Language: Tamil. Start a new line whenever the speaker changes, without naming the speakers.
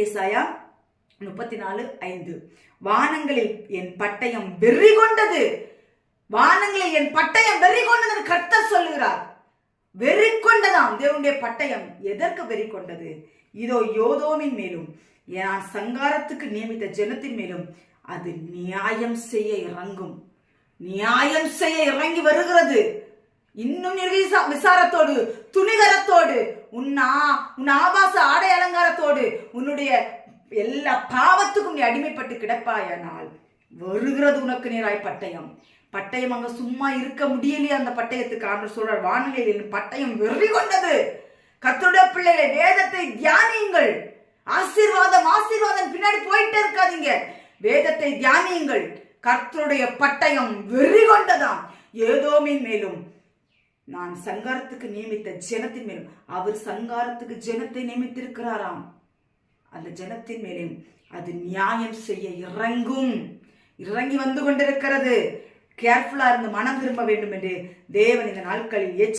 ஏசாயா 34:5. வானங்களில் என் பட்டயம் வெறி கொண்டது, வானங்களில் என் பட்டயம் வெறி கொண்டது கர்த்தர் சொல்லுகிறார். வெறி கொண்டதாம் தேவனுடைய பட்டயம். எதற்கு வெறி கொண்டது? இதோ யோதோமின் மேலும் நான் சங்காரத்துக்கு நியமித்த ஜனத்தின் மேலும் அது நியாயம் செய்ய இறங்கும். நியாயம் செய்ய இறங்கி வருகிறது. இன்னும் விசாரத்தோடு துணிகரத்தோடு உன் ஆபாச ஆடை அலங்காரத்தோடு உன்னுடைய எல்லா பாவத்துக்கும் நீ அடிமைப்பட்டு கிடப்பாயானால் வருகிறது உனக்கு நேராய் பட்டயம். பட்டயம் அங்க சும்மா இருக்க முடியலையே. அந்த பட்டயத்துக்கு ஆண்டவர் சொல்றார், வானிலையில் பட்டயம் வெறி கொண்டது. கர்த்தருடைய பிள்ளைகளை வேதத்தை தியானியுங்கள். ஆசீர்வாதம் பின்னாடி போயிட்டே இருக்காதீங்க. வேதத்தை தியானியுங்கள். கர்த்தருடைய பட்டயம் வெறி கொண்டதாம். ஏதோமின் மேலும் நான் சங்காரத்துக்கு நியமித்த ஜனத்தின் மேலும், அவர் சங்காரத்துக்கு ஜனத்தை நியமித்திருக்கிறாராம். அந்த ஜனத்தின் மேலும் அது நியாயம் செய்ய இறங்கி வந்து கொண்டிருக்கிறது. கேர்ஃபுல்லா இருந்து மனம் திரும்ப வேண்டும் என்று தேவன் இந்த நாட்களில்